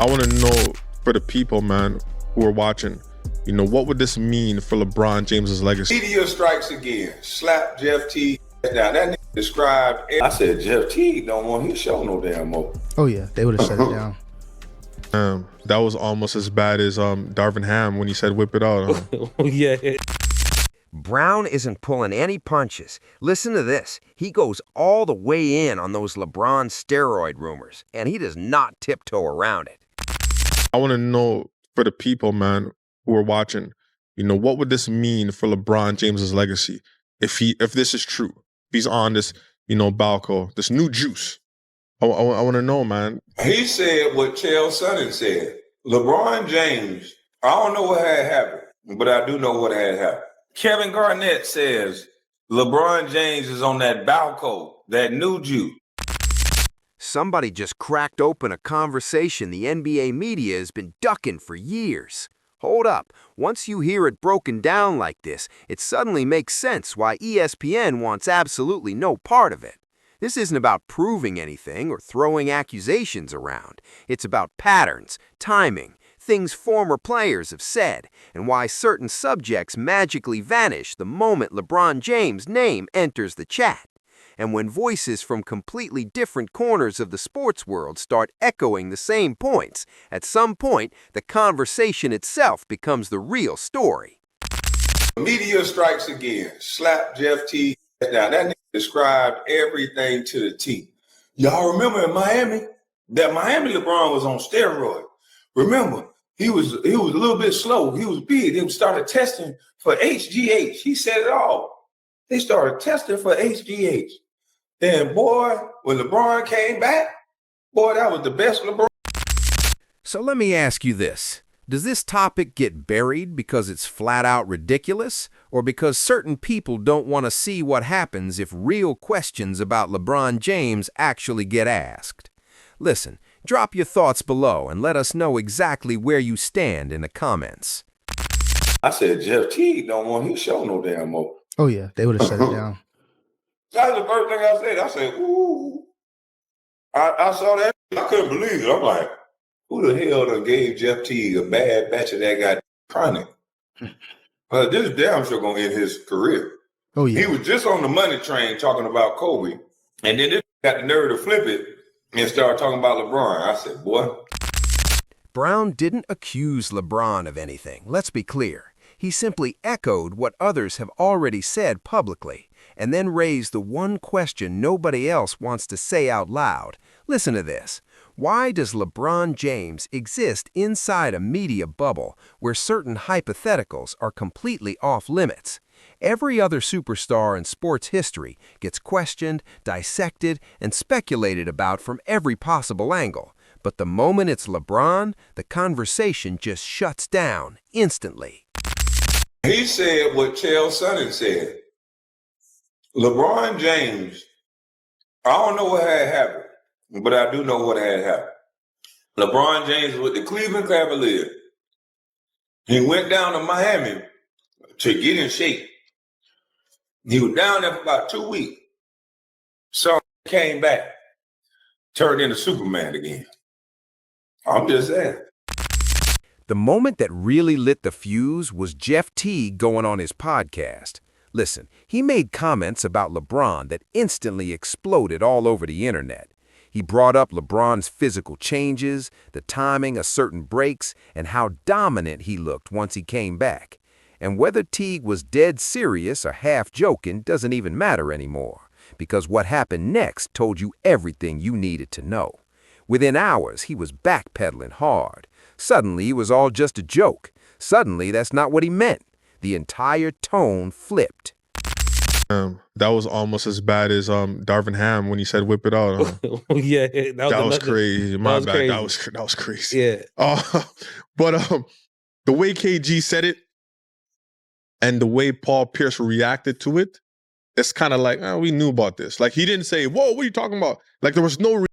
I want to know for the people, man, who are watching, what would this mean for LeBron James's legacy? Media strikes again. Slap Jeff T down. That nigga described. I said Jeff T don't want his show no damn more. Oh yeah, they would have shut it down. That was almost as bad as Darvin Ham when he said whip it out. Oh, yeah. Brown isn't pulling any punches. Listen to this. He goes all the way in on those LeBron steroid rumors, and he does not tiptoe around it. I want to know for the people, man, who are watching, what would this mean for LeBron James's legacy if this is true? If he's on this, Balco, this new juice. I want to know, man. He said what Chael Sonnen said. LeBron James, I don't know what had happened, but I do know what had happened. Kevin Garnett says LeBron James is on that Balco, that new juice. Somebody just cracked open a conversation the NBA media has been ducking for years. Hold up. Once you hear it broken down like this, it suddenly makes sense why ESPN wants absolutely no part of it. This isn't about proving anything or throwing accusations around. It's about patterns, timing, things former players have said, and why certain subjects magically vanish the moment LeBron James' name enters the chat. And when voices from completely different corners of the sports world start echoing the same points, at some point, the conversation itself becomes the real story. Media strikes again. Slap Jeff T down. That nigga described everything to the T. Y'all remember in Miami? That Miami LeBron was on steroid. Remember, he was a little bit slow. He was big. They started testing for HGH. He said it all. They started testing for HGH. And boy, when LeBron came back, boy, that was the best LeBron. So let me ask you this. Does this topic get buried because it's flat out ridiculous, or because certain people don't want to see what happens if real questions about LeBron James actually get asked? Listen, drop your thoughts below and let us know exactly where you stand in the comments. I said Jeff T don't want his show no damn more. Oh yeah, they would have shut it down. That's the first thing I said. I said, ooh. I saw that. I couldn't believe it. I'm like, who the hell done gave Jeff T a bad batch of that guy chronic? But this damn sure gonna end his career. Oh yeah. He was just on the money train talking about Kobe. And then this got the nerve to flip it and start talking about LeBron. I said, boy. Brown didn't accuse LeBron of anything, let's be clear. He simply echoed what others have already said publicly, and then raised the one question nobody else wants to say out loud. Listen to this. Why does LeBron James exist inside a media bubble where certain hypotheticals are completely off limits? Every other superstar in sports history gets questioned, dissected, and speculated about from every possible angle. But the moment it's LeBron, the conversation just shuts down instantly. He said what Chael Sonnen said. LeBron James, I don't know what had happened, but I do know what had happened. LeBron James with the Cleveland Cavaliers. He went down to Miami to get in shape. He was down there for about 2 weeks. So he came back, turned into Superman again. I'm just saying. The moment that really lit the fuse was Jeff T going on his podcast. Listen, he made comments about LeBron that instantly exploded all over the internet. He brought up LeBron's physical changes, the timing of certain breaks, and how dominant he looked once he came back. And whether Teague was dead serious or half joking doesn't even matter anymore, because what happened next told you everything you needed to know. Within hours, he was backpedaling hard. Suddenly, it was all just a joke. Suddenly, that's not what he meant. The entire tone flipped. That was almost as bad as Darvin Ham when he said whip it out. Oh, yeah. That was crazy. My bad. Crazy. That was crazy. Yeah. But the way KG said it and the way Paul Pierce reacted to it, it's kind of like, we knew about this. Like, he didn't say, whoa, what are you talking about? Like, there was no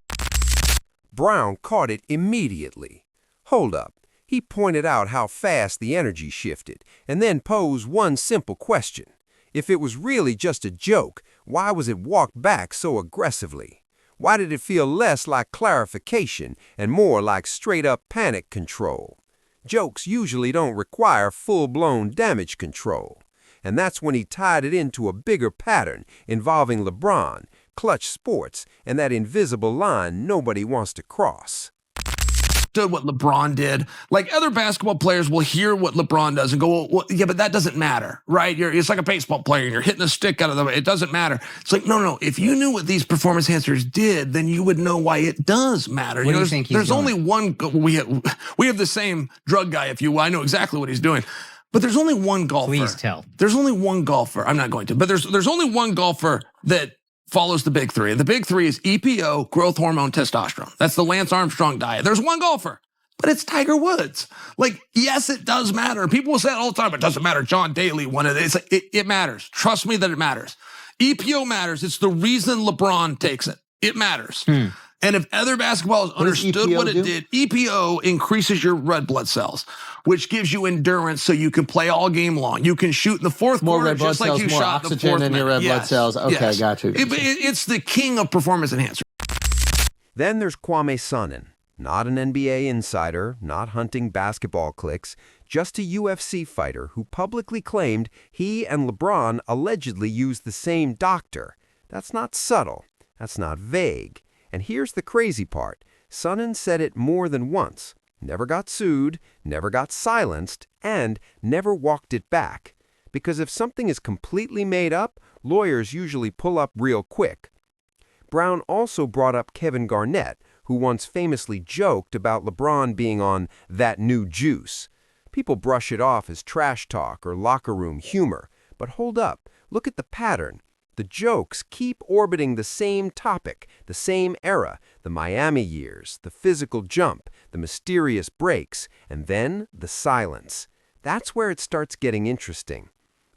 Brown caught it immediately. Hold up. He pointed out how fast the energy shifted, and then posed one simple question. If it was really just a joke, why was it walked back so aggressively? Why did it feel less like clarification and more like straight-up panic control? Jokes usually don't require full-blown damage control. And that's when he tied it into a bigger pattern involving LeBron, clutch sports, and that invisible line nobody wants to cross. What LeBron did. Like, other basketball players will hear what LeBron does and go, well, yeah, but that doesn't matter, right? It's like a baseball player and you're hitting a stick out of the way. It doesn't matter. It's like, no. If you knew what these performance enhancers did, then you would know why it does matter. What do you think he's there's doing? only one. We have the same drug guy, if you will. I know exactly what he's doing. But there's only one golfer. Please tell. There's only one golfer. I'm not going to, but there's only one golfer that follows the big three. And the big three is EPO, growth hormone, testosterone. That's the Lance Armstrong diet. There's one golfer, but it's Tiger Woods. Like, yes, it does matter. People will say it all the time. It doesn't matter. John Daly won it. It's like, it matters. Trust me that it matters. EPO matters. It's the reason LeBron takes it. It matters. And if other basketballers understood what it did, EPO increases your red blood cells, which gives you endurance so you can play all game long. You can shoot in the fourth More quarter red blood just like cells, you more shot in the oxygen fourth in your minute. red blood cells. Okay, got you. It's the king of performance enhancers. Then there's KWAME Sonnen, not an NBA insider, not hunting basketball clicks, just a UFC fighter who publicly claimed he and LeBron allegedly used the same doctor. That's not subtle. That's not vague. And here's the crazy part. Sonnen said it more than once. Never got sued, never got silenced, and never walked it back. Because if something is completely made up, lawyers usually pull up real quick. Brown also brought up Kevin Garnett, who once famously joked about LeBron being on that new juice. People brush it off as trash talk or locker room humor. But hold up, look at the pattern. The jokes keep orbiting the same topic, the same era, the Miami years, the physical jump, the mysterious breaks, and then the silence. That's where it starts getting interesting.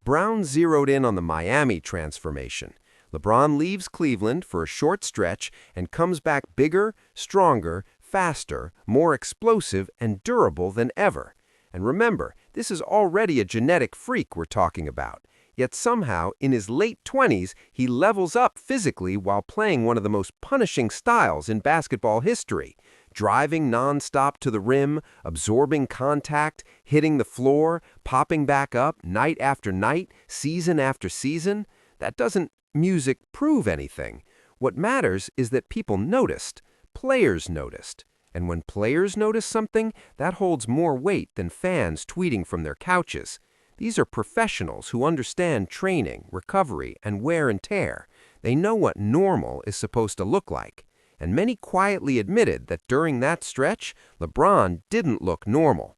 Brown zeroed in on the Miami transformation. LeBron leaves Cleveland for a short stretch and comes back bigger, stronger, faster, more explosive, and durable than ever. And remember, this is already a genetic freak we're talking about. Yet somehow, in his late 20s, he levels up physically while playing one of the most punishing styles in basketball history. Driving nonstop to the rim, absorbing contact, hitting the floor, popping back up night after night, season after season. That doesn't music prove anything. What matters is that people noticed. Players noticed. And when players notice something, that holds more weight than fans tweeting from their couches. These are professionals who understand training, recovery, and wear and tear. They know what normal is supposed to look like. And many quietly admitted that during that stretch, LeBron didn't look normal.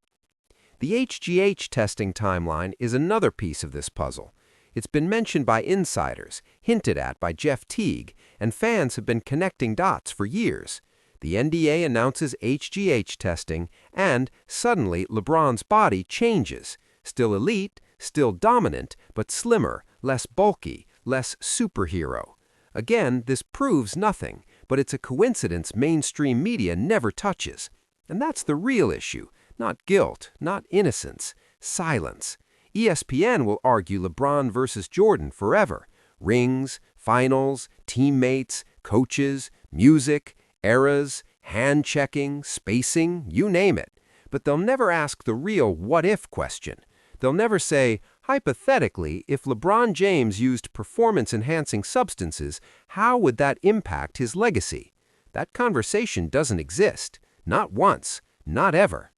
The HGH testing timeline is another piece of this puzzle. It's been mentioned by insiders, hinted at by Jeff Teague, and fans have been connecting dots for years. The NBA announces HGH testing, and suddenly LeBron's body changes. Still elite, still dominant, but slimmer, less bulky, less superhero. Again, this proves nothing, but it's a coincidence mainstream media never touches. And that's the real issue. Not guilt, not innocence, silence. ESPN will argue LeBron versus Jordan forever. Rings, finals, teammates, coaches, music, eras, hand-checking, spacing, you name it. But they'll never ask the real what-if question. They'll never say, hypothetically, if LeBron James used performance-enhancing substances, how would that impact his legacy? That conversation doesn't exist. Not once. Not ever.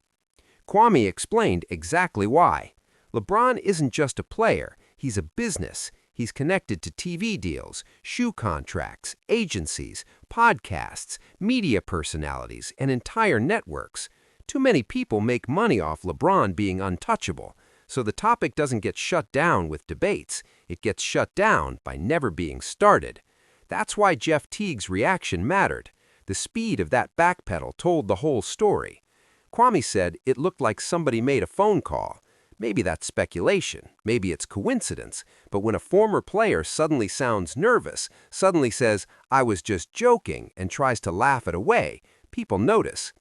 KWAME explained exactly why. LeBron isn't just a player. He's a business. He's connected to TV deals, shoe contracts, agencies, podcasts, media personalities, and entire networks. Too many people make money off LeBron being untouchable. So the topic doesn't get shut down with debates. It gets shut down by never being started. That's why Jeff Teague's reaction mattered. The speed of that backpedal told the whole story. KWAME said it looked like somebody made a phone call. Maybe that's speculation, maybe it's coincidence, but when a former player suddenly sounds nervous, suddenly says, "I was just joking," and tries to laugh it away, people notice.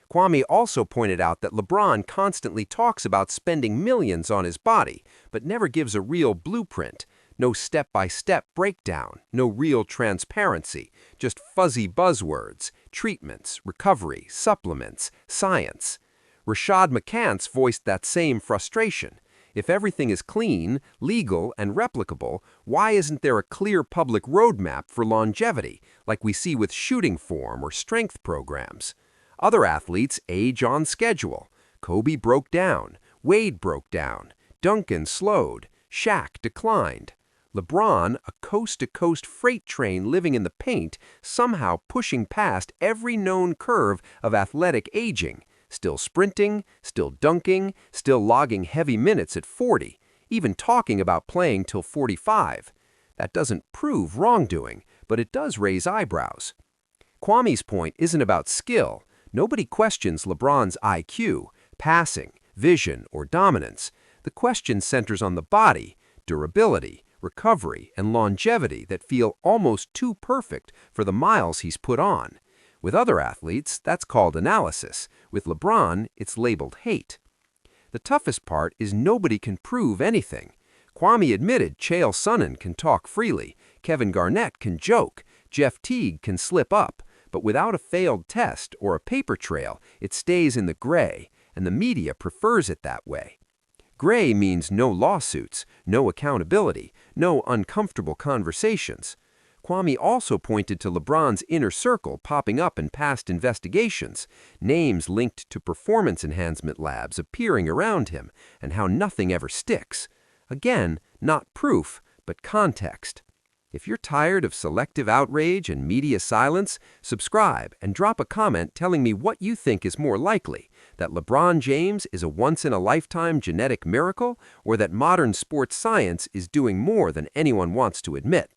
KWAME also pointed out that LeBron constantly talks about spending millions on his body, but never gives a real blueprint. No step-by-step breakdown, no real transparency, just fuzzy buzzwords, treatments, recovery, supplements, science. Rashad McCants voiced that same frustration. If everything is clean, legal, and replicable, why isn't there a clear public roadmap for longevity, like we see with shooting form or strength programs? Other athletes age on schedule. Kobe broke down, Wade broke down, Duncan slowed, Shaq declined. LeBron, a coast-to-coast freight train living in the paint, somehow pushing past every known curve of athletic aging, still sprinting, still dunking, still logging heavy minutes at 40, even talking about playing till 45. That doesn't prove wrongdoing, but it does raise eyebrows. KWAME's point isn't about skill. Nobody questions LeBron's IQ, passing, vision, or dominance. The question centers on the body, durability, recovery, and longevity that feel almost too perfect for the miles he's put on. With other athletes, that's called analysis. With LeBron, it's labeled hate. The toughest part is nobody can prove anything. KWAME admitted Chael Sonnen can talk freely, Kevin Garnett can joke, Jeff Teague can slip up, but without a failed test or a paper trail, it stays in the gray, and the media prefers it that way. Gray means no lawsuits, no accountability, no uncomfortable conversations. KWAME also pointed to LeBron's inner circle popping up in past investigations, names linked to performance enhancement labs appearing around him, and how nothing ever sticks. Again, not proof, but context. If you're tired of selective outrage and media silence, subscribe and drop a comment telling me what you think is more likely, that LeBron James is a once-in-a-lifetime genetic miracle, or that modern sports science is doing more than anyone wants to admit.